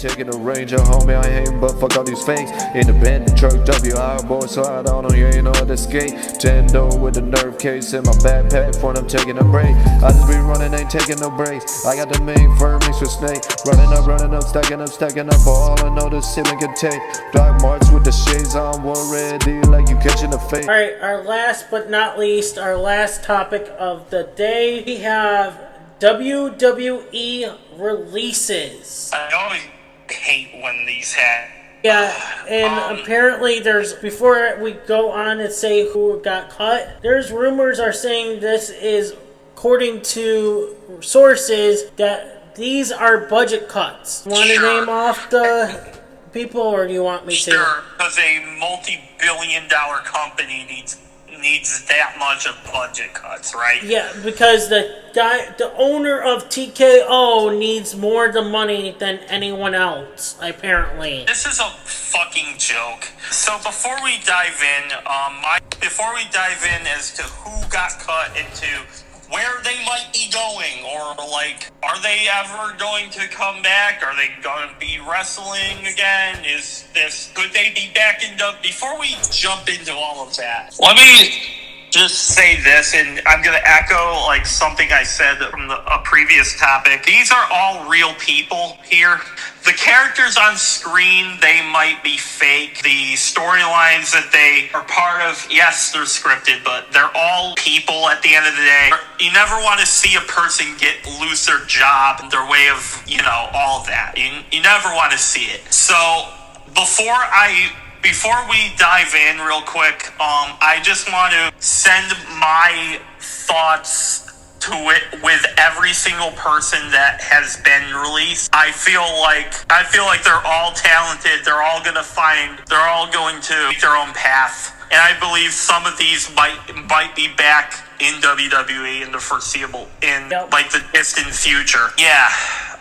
taking the Ranger, homie, I ain't but fuck all these fakes. Independent truck, WI boy, so I don't know, you ain't know how to skate. Tendo with the nerve case in my backpack, for them taking a break. I just be running, ain't taking no breaks. I got the main fur mixed with snake. Running up, stacking up, all I know this ceiling can take. Dark marks with the shades on, war ready like you catching a fake. Alright, our last but not least, our last topic of the day, we have WWE releases. I always hate when these happen. Yeah, and apparently there's, before we go on and say who got cut, there's rumors are saying this is, according to sources, that these are budget cuts. Want to name off the people, or do you want me to? Sure, because a multi-billion-dollar company needs that much of budget cuts, right? Yeah, because the owner of TKO needs more the money than anyone else, apparently. This is a fucking joke. So before we dive in, as to who got cut into where they might be going, or like, are they ever going to come back? Are they going to be wrestling again? Could they be back in before we jump into all of that, let me just say this, and I'm going to echo like something I said from a previous topic. These are all real people here. The characters on screen, they might be fake. The storylines that they are part of, yes, they're scripted, but they're all people at the end of the day. You never want to see a person lose their job, their way of, all of that. You never want to see it. So before we dive in real quick, I just want to send my thoughts to it with every single person that has been released. I feel like they're all talented. They're all going to make their own path. And I believe some of these might be back in WWE in the foreseeable, like the distant future. Yeah,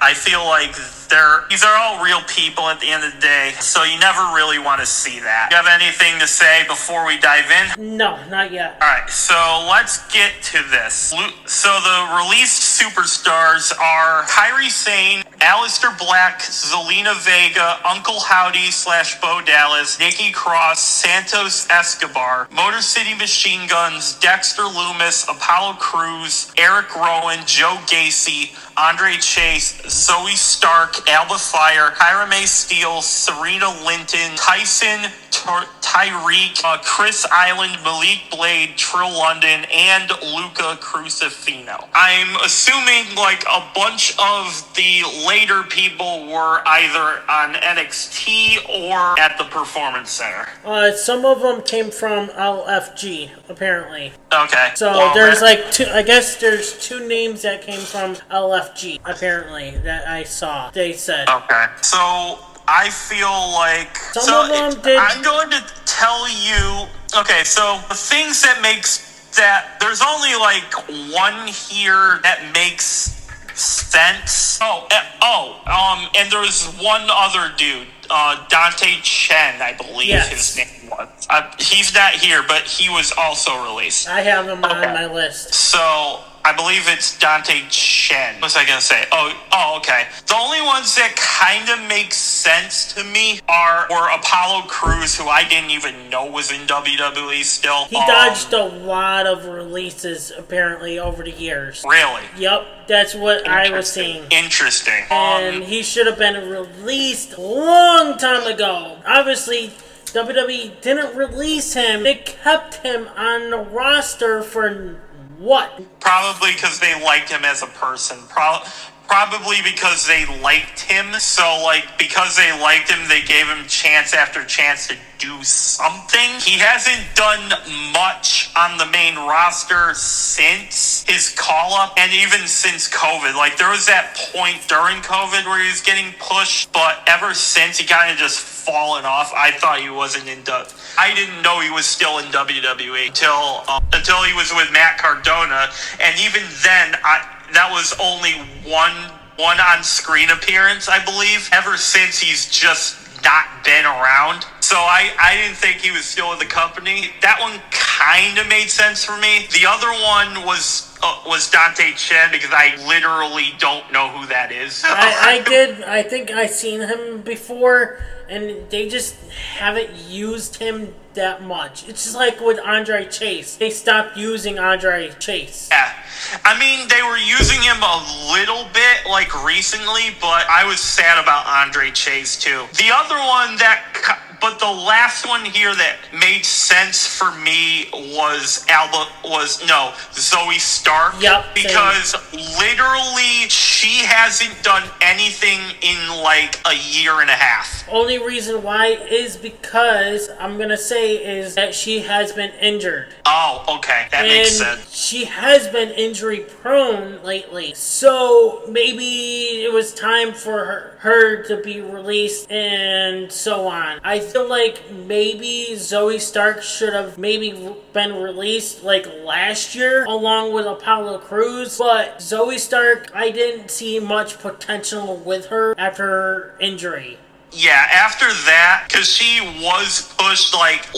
I feel like these are all real people at the end of the day, so you never really want to see that. You have anything to say before we dive in? No, not yet. Alright, so let's get to this. So the released superstars are Kairi Sane, Aleister Black, Zelina Vega, Uncle Howdy / Bo Dallas, Nikki Cross, Santos Escobar, Motor City Machine Guns, Dexter Loomis, Apollo Crews, Eric Rowan, Joe Gacy, Andre Chase, Zoe Stark, Alba Fire, Kyra May Steele, Serena Linton, Tyson Tyreek, Chris Island, Malik Blade, Trill London, and Luca Crucifino. I'm assuming like a bunch of the later people were either on NXT or at the Performance Center. Some of them came from LFG, apparently. Okay. So there's there's two names that came from LFG, apparently, that I saw. They said. Okay. So I feel like some of them did. I'm going to tell you. Okay, so the things that makes that there's only like one here that makes sense. And there's one other dude, Dante Chen, I believe his name was. He's not here, but he was also released. I have him on my list. So I believe it's Dante Chen. What was I going to say? Oh, okay. The only ones that kind of make sense to me were Apollo Crews, who I didn't even know was in WWE still. He dodged a lot of releases, apparently, over the years. Really? Yep, that's what I was seeing. Interesting. And he should have been released a long time ago. Obviously, WWE didn't release him. They kept him on the roster for what? Probably because they liked him as a person. Probably because they liked him. So, because they liked him, they gave him chance after chance to do something. He hasn't done much on the main roster since his call-up, and even since COVID. There was that point during COVID where he was getting pushed, but ever since, he kind of just fallen off. I thought he wasn't in I didn't know he was still in WWE until he was with Matt Cardona, and even then, that was only one on-screen appearance, I believe. Ever since, he's just not been around. So I didn't think he was still with the company. That one kind of made sense for me. The other one was was Dante Chen, because I literally don't know who that is. I did. I think I seen him before, and they just haven't used him that much. It's just like with Andre Chase. They stopped using Andre Chase. Yeah. I mean, they were using him a little bit, like, recently, but I was sad about Andre Chase, too. The other one but the last one here that made sense for me was Zoe Stark. Yep. Because literally, she hasn't done anything in, like, a year and a half. Only reason why is because, I'm gonna say, is that she has been injured. Oh, okay. That makes sense. She has been injury prone lately. So maybe it was time for her to be released and so on. I feel like maybe Zoe Stark should have maybe been released like last year along with Apollo Crews. But Zoe Stark, I didn't see much potential with her after her injury. Yeah, after that, because she was pushed, like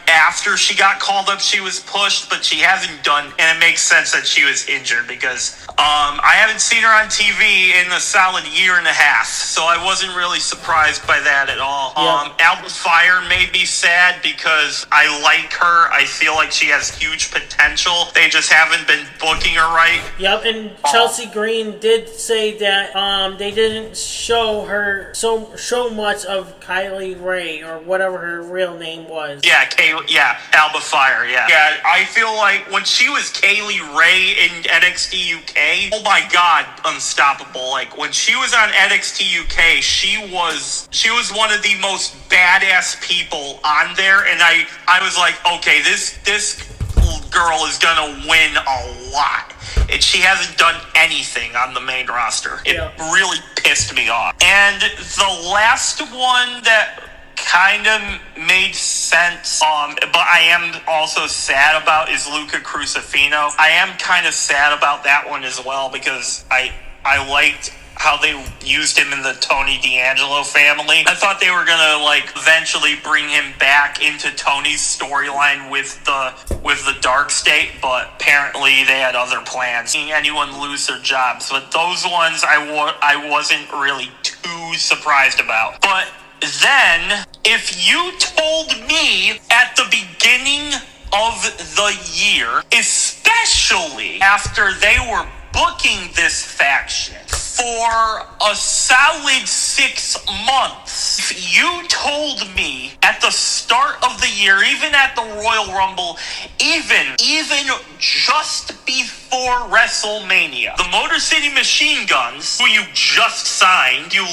after she got called up, she was pushed, but she hasn't done, and it makes sense that she was injured, because I haven't seen her on TV in a solid year and a half, so I wasn't really surprised by that at all. Yep. Alba Fire made me sad, because I like her. I feel like she has huge potential. They just haven't been booking her right. Yep, and Chelsea Green did say that they didn't show her so much of Kylie Ray, or whatever her real name was. Yeah, Alba Fire, yeah. Yeah, I feel like when she was Kaylee Ray in NXT UK, oh my god, unstoppable. Like, when she was on NXT UK, she was one of the most badass people on there, and I was like, okay, this girl is gonna win a lot. And she hasn't done anything on the main roster. It really pissed me off. And the last one that kind of made sense, but I am also sad about, is Luca Crucifino. I am kind of sad about that one as well, because I liked how they used him in the Tony D'Angelo family. I thought they were gonna, like, eventually bring him back into Tony's storyline with the Dark State, but apparently they had other plans. Seeing anyone lose their jobs, but those ones I wasn't really too surprised about. But then, if you told me at the beginning of the year, especially after they were booking this faction for a solid 6 months, if you told me at the start of the year, even at the Royal Rumble, even just before WrestleMania, the Motor City Machine Guns, who you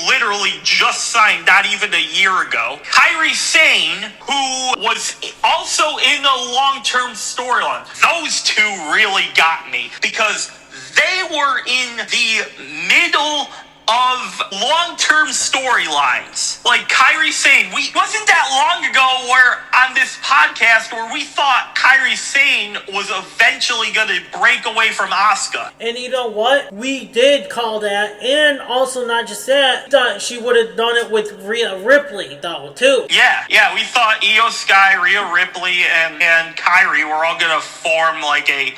literally just signed not even a year ago, Kairi Sane, who was also in a long-term storyline, those two really got me, because they were in the middle of long-term storylines. Like Kairi Sane, wasn't that long ago where on this podcast where we thought Kairi Sane was eventually going to break away from Asuka. And you know what? We did call that, and also not just that, we thought she would have done it with Rhea Ripley, though, too. Yeah, we thought Io Sky, Rhea Ripley, and Kairi were all going to form like a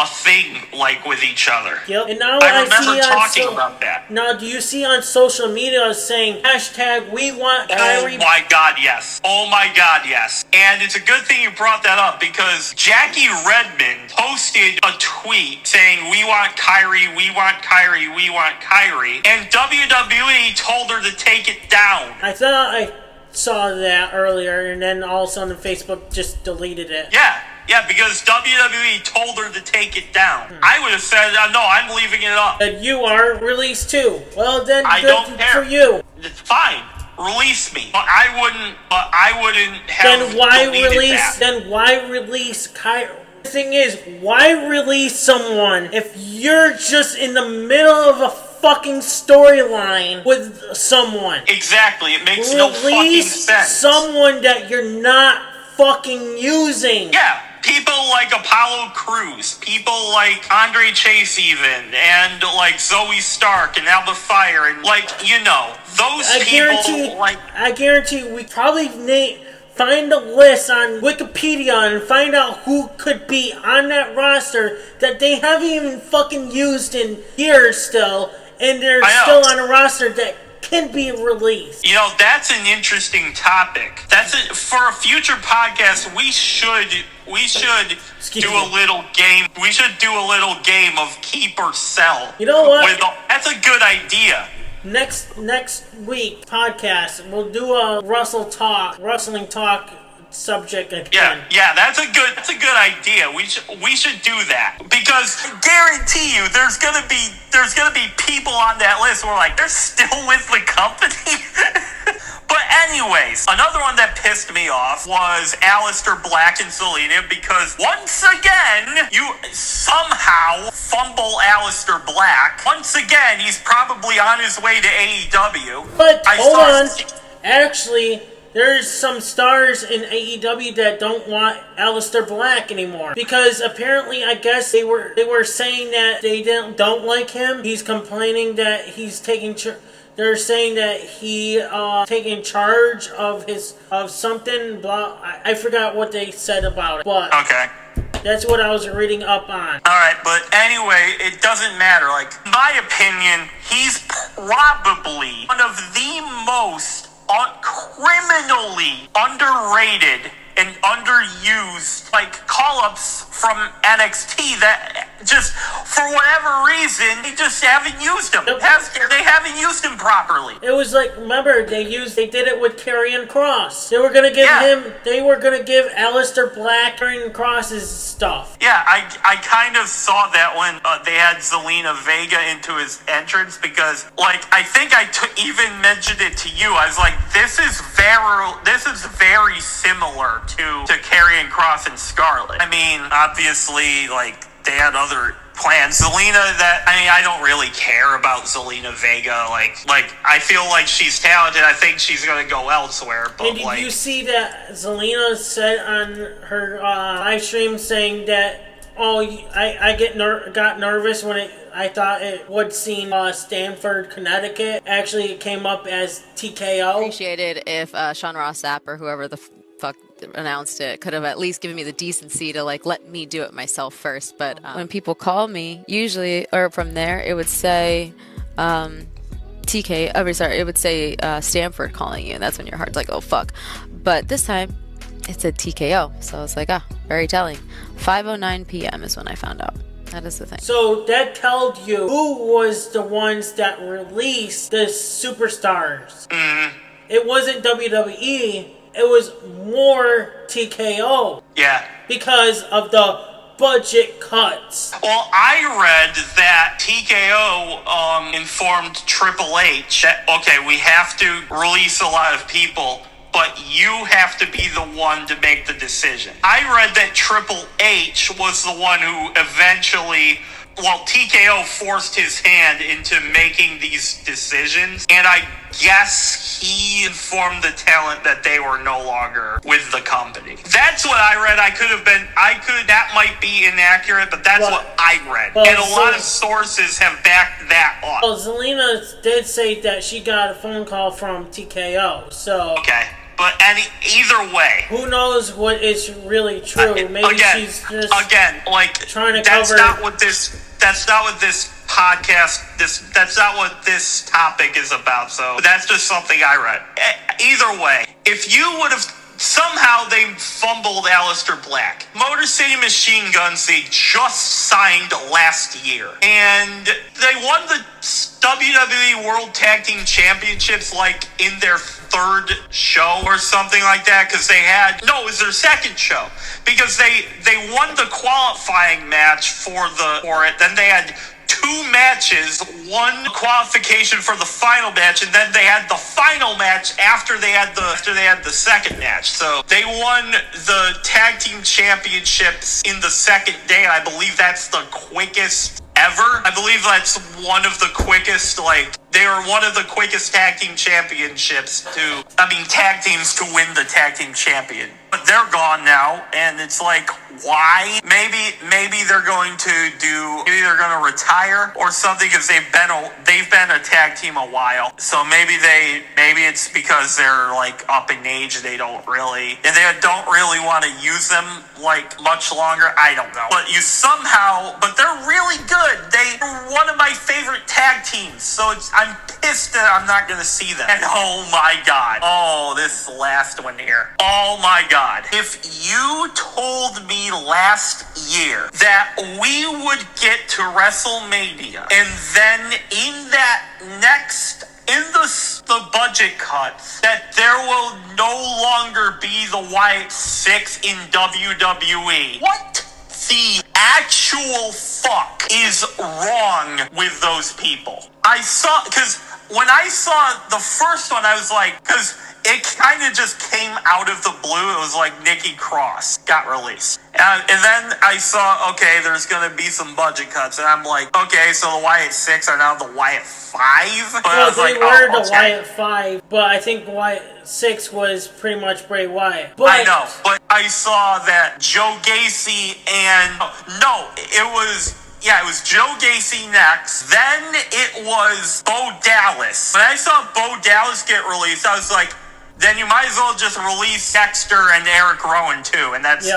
thing, like, with each other. Yep. And now I remember talking about that. Now, do you see on social media saying hashtag we want Kyrie? Oh my god, yes. Oh my god, yes. And it's a good thing you brought that up, because Jackie Redmond posted a tweet saying, we want Kyrie, we want Kyrie, we want Kyrie. And WWE told her to take it down. I thought I saw that earlier, and then all of a sudden Facebook just deleted it. Yeah, because WWE told her to take it down. I would have said, no, I'm leaving it up. And you are released too. Well, then I don't care. For you. It's fine. Release me. But I wouldn't have Then why deleted release? that. Then why release Kyrie? The thing is, why release someone if you're just in the middle of a fucking storyline with someone? Exactly. It makes no fucking Release sense. someone that you're not fucking using. Yeah. People like Apollo Crews, people like Andre Chase even, and like Zoe Stark and Alba Fire, and like, those people. I guarantee we probably find the list on Wikipedia and find out who could be on that roster that they haven't even fucking used in years still, and they're still on a roster that can be released. You know, that's an interesting topic. That's it. For a future podcast, we should do a little game. We should do a little game of keep or sell. You know what? That's a good idea. Next week podcast, we'll do a wrestling talk subject again. Yeah, that's a good idea. We should do that, because I guarantee you there's gonna be people on that list who are like, they're still with the company. But anyways, another one that pissed me off was Aleister Black and Zelina, because once again, you somehow fumble Aleister Black. Once again, he's probably on his way to AEW. But hold on. Actually, there's some stars in AEW that don't want Aleister Black anymore, because apparently, I guess they were saying that they don't like him. He's complaining that he's taking. They're saying that he taking charge of something. Blah. I forgot what they said about it, but okay. That's what I was reading up on. Alright, but anyway, it doesn't matter. Like, in my opinion, he's probably one of the most criminally underrated and underused, like, call-ups from NXT that just, for whatever reason, they just haven't used him. They haven't used him properly. It was like, remember, they did it with Karrion Kross. They were gonna give Aleister Black Karrion Kross's stuff. Yeah, I kind of saw that when they had Zelina Vega into his entrance, because, like, I think I even mentioned it to you. I was like, this is very similar to Karrion Kross and Scarlett. I mean, obviously, like, they had other plans. I don't really care about Zelina Vega. Like I feel like she's talented. I think she's gonna go elsewhere. But and did you see that Zelina said on her live stream saying that, I got nervous when I thought it would seem Stamford, Connecticut. Actually, it came up as TKO. Appreciated if Sean Ross Sapp or whoever the fuck announced it could have at least given me the decency to, like, let me do it myself first. But when people call me, usually, or from there, it would say it would say Stamford calling you, and that's when your heart's like, oh fuck. But this time it said TKO, so I was like, very telling. 5:09 p.m. is when I found out. That is the thing. So that told you who was the ones that released the superstars. Mm-hmm. It wasn't WWE. It was more TKO. Yeah. Because of the budget cuts. Well, I read that TKO informed Triple H that, okay, we have to release a lot of people, but you have to be the one to make the decision. I read that Triple H was the one who eventually, TKO forced his hand into making these decisions, and I guess he informed the talent that they were no longer with the company. That's what I read. That might be inaccurate, but that's what I read. And a lot of sources have backed that up. Well, Zelina did say that she got a phone call from TKO, so... Okay. But either way, who knows what is really true? Maybe she's just trying to that's cover. That's not what this podcast. That's not what this topic is about. So that's just something I read. Either way, if you would have somehow they fumbled Aleister Black, Motor City Machine Guns, they just signed last year, and they won the WWE World Tag Team Championships like in their third show or something like that, because it was their second show, because they won the qualifying match for it, then they had two matches, one qualification for the final match, and then they had the final match after they had the second match. So they won the tag team championships in the second day, and I believe that's the quickest ever. I believe that's one of the quickest, they were one of the quickest tag team championships tag teams to win the tag team champion. But but they're gone now, and it's like, why? Maybe they're going to retire or something, because they've been a tag team a while. So maybe it's because they're like up in age, they don't really want to use them like much longer. I don't know. But but they're really good. They're one of my favorite tag teams. So I'm pissed that I'm not going to see them. And oh my God. Oh, this last one here. Oh my God. If you told me last year that we would get to WrestleMania, and then in the budget cuts, that there will no longer be the Wyatt Six in WWE. What the actual fuck is wrong with those people? Because when I saw the first one, I was like, because it kind of just came out of the blue. It was like Nikki Cross got released. And then I saw, okay, there's going to be some budget cuts. And I'm like, okay, so the Wyatt 6 are now the Wyatt 5? But well, they were the Wyatt 5, but I think Wyatt 6 was pretty much Bray Wyatt. But I know, but I saw that Joe Gacy and... No, it was Joe Gacy next. Then it was Bo Dallas. When I saw Bo Dallas get released, I was like, then you might as well just release Dexter and Eric Rowan too. And that's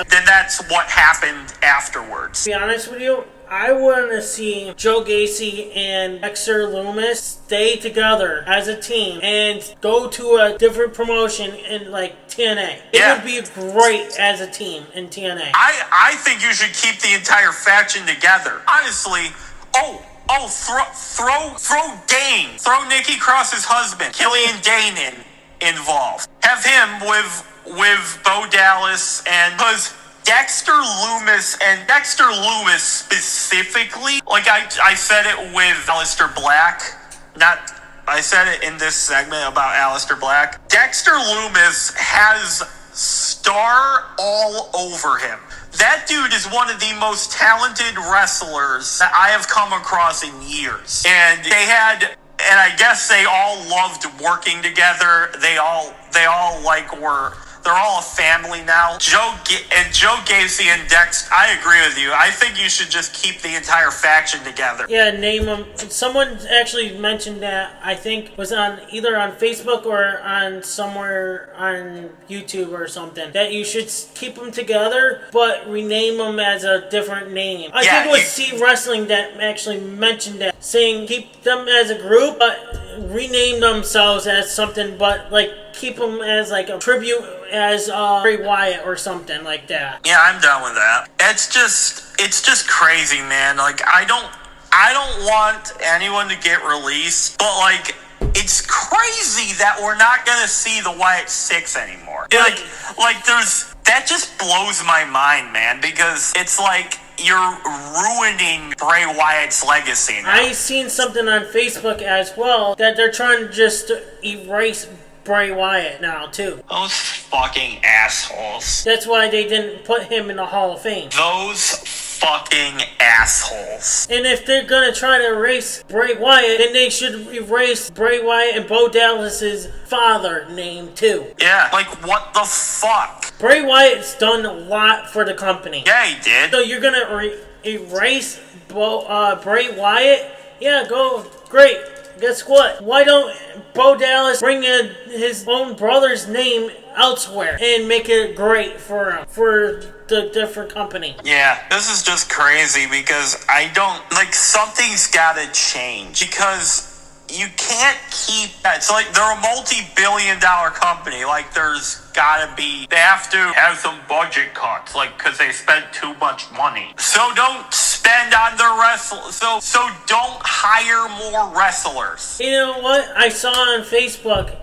what happened afterwards. To be honest with you, I want to see Joe Gacy and Dexter Lumis stay together as a team and go to a different promotion in like TNA. It would be great as a team in TNA. I think you should keep the entire faction together. Honestly, throw Dane. Throw Nikki Cross's husband, Killian Dane, involved. Have him with Bo Dallas, and because Dexter Lumis specifically, like I said it with Aleister Black, I said it in this segment about Aleister Black. Dexter Lumis has star all over him. That dude is one of the most talented wrestlers that I have come across in years. And I guess they all loved working together. They're all a family now. Joe Gacy and Dex, I agree with you. I think you should just keep the entire faction together. Yeah, name them. Someone actually mentioned that, I think, was either on Facebook or on somewhere on YouTube or something, that you should keep them together, but rename them as a different name. I think it was C Wrestling that actually mentioned that, saying keep them as a group, but rename themselves as something, but like keep them as like a tribute as Bray Wyatt or something like that. Yeah, I'm done with that. It's just crazy, man. Like I don't want anyone to get released, but like it's crazy that we're not gonna see the Wyatt 6 anymore. That just blows my mind, man, because it's like you're ruining Bray Wyatt's legacy now. I seen something on Facebook as well that they're trying to just erase Bray Wyatt now too. Those fucking assholes. That's why they didn't put him in the Hall of Fame. Those fucking assholes. And if they're gonna try to erase Bray Wyatt, then they should erase Bray Wyatt and Bo Dallas's father name too. Yeah, like what the fuck? Bray Wyatt's done a lot for the company. Yeah, he did. So you're gonna erase Bray Wyatt? Yeah, go. Great. Guess what? Why don't Bo Dallas bring in his own brother's name elsewhere and make it great for him, for the different company? Yeah, this is just crazy because something's gotta change, because you can't keep that. It's like they're a multi-billion-dollar company. Like they have to have some budget cuts, like because they spent too much money. So don't spend on the wrestlers. So don't hire more wrestlers. You know what? I saw on Facebook,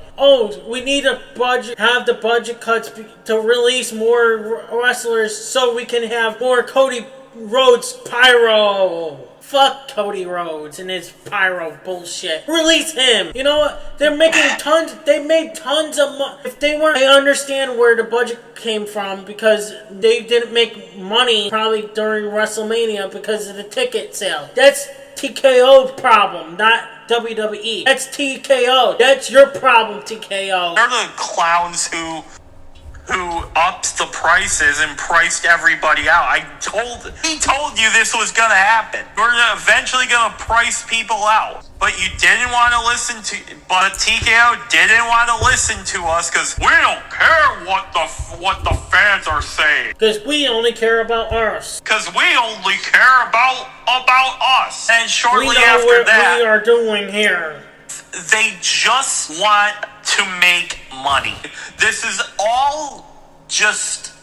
we need a budget, have the budget cuts to release more wrestlers so we can have more Cody Rhodes pyro. Fuck Cody Rhodes and his pyro bullshit. Release him. You know what? They made tons of money. If they weren't, I understand where the budget came from, because they didn't make money probably during WrestleMania because of the ticket sale. That's TKO's problem, not WWE. That's TKO. That's your problem, TKO. They're the clowns who who upped the prices and priced everybody out. He told you this was gonna happen. We're eventually gonna price people out. But you didn't want to listen to, but TKO didn't want to listen to us because we don't care what the fans are saying. Because we only care about us. Because we only care about us. And shortly we know after what that, we are doing here. They just want to make money. This is all just...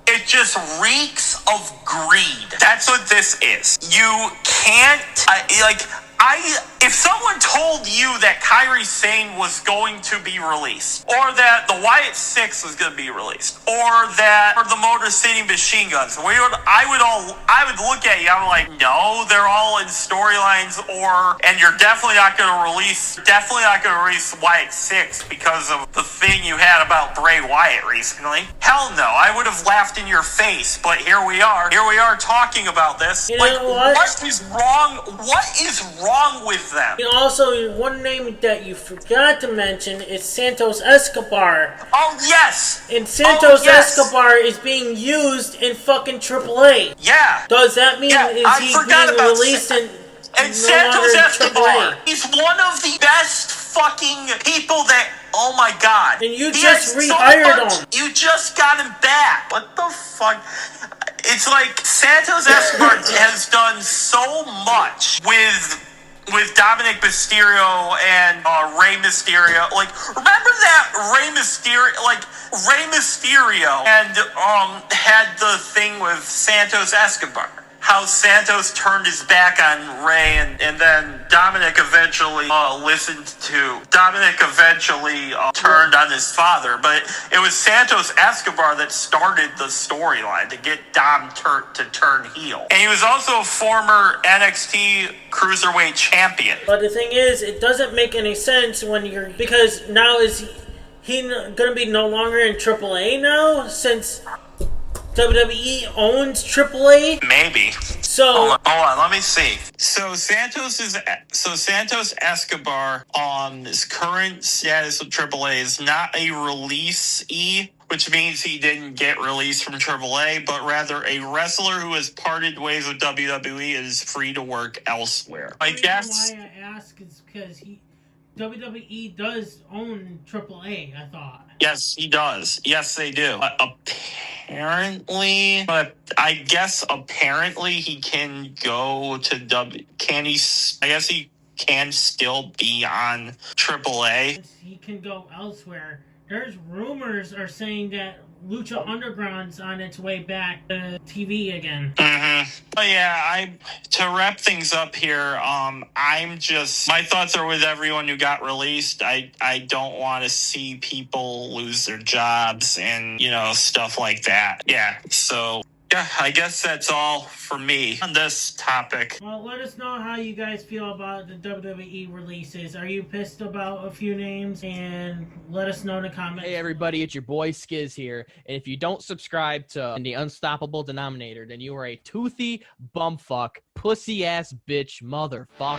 It just reeks of greed. That's what this is. You can't... if someone told you that Kairi Sane was going to be released, or that the Wyatt 6 was going to be released, or the Motor City Machine Guns, I would look at you, I'm like, no, they're all in storylines, and you're definitely not going to release Wyatt 6 because of the thing you had about Bray Wyatt recently. Hell no, I would have laughed in your face, but here we are talking about this. You know what? What is wrong? What is wrong with them? And also, one name that you forgot to mention is Santos Escobar. Oh, yes! And Santos Escobar is being used in fucking AAA. Yeah. Does that mean is he being released in and Santos Escobar? He's one of the best fucking people that... Oh my god. And you just rehired him. You just got him back. What the fuck? It's like Santos Escobar has done so much with Dominic Mysterio and Rey Mysterio. Like, remember that Rey Mysterio and had the thing with Santos Escobar. How Santos turned his back on Rey, and then Dominic eventually turned on his father. But it was Santos Escobar that started the storyline to get Dom to turn heel. And he was also a former NXT Cruiserweight champion. But the thing is, it doesn't make any sense because now is he gonna be no longer in AAA now since WWE owns AAA? Maybe. So hold on, let me see. So Santos Escobar on his current status with AAA is not a releasee, which means he didn't get released from AAA, but rather a wrestler who has parted ways with WWE and is free to work elsewhere. I guess. Why I ask is because WWE does own AAA, I thought. Yes, he does. Yes, they do. Apparently, but I guess apparently he can go to I guess he can still be on AAA. He can go elsewhere. There's rumors are saying that Lucha Underground's on its way back to TV again. Mm-hmm. But yeah, to wrap things up here, my thoughts are with everyone who got released. I don't want to see people lose their jobs and, stuff like that. Yeah, so... Yeah, I guess that's all for me on this topic. Well, let us know how you guys feel about the WWE releases. Are you pissed about a few names? And let us know in the comments. Hey everybody, it's your boy Skiz here. And if you don't subscribe to the Unstoppable Denominator, then you are a toothy bumfuck, pussy ass bitch motherfucker.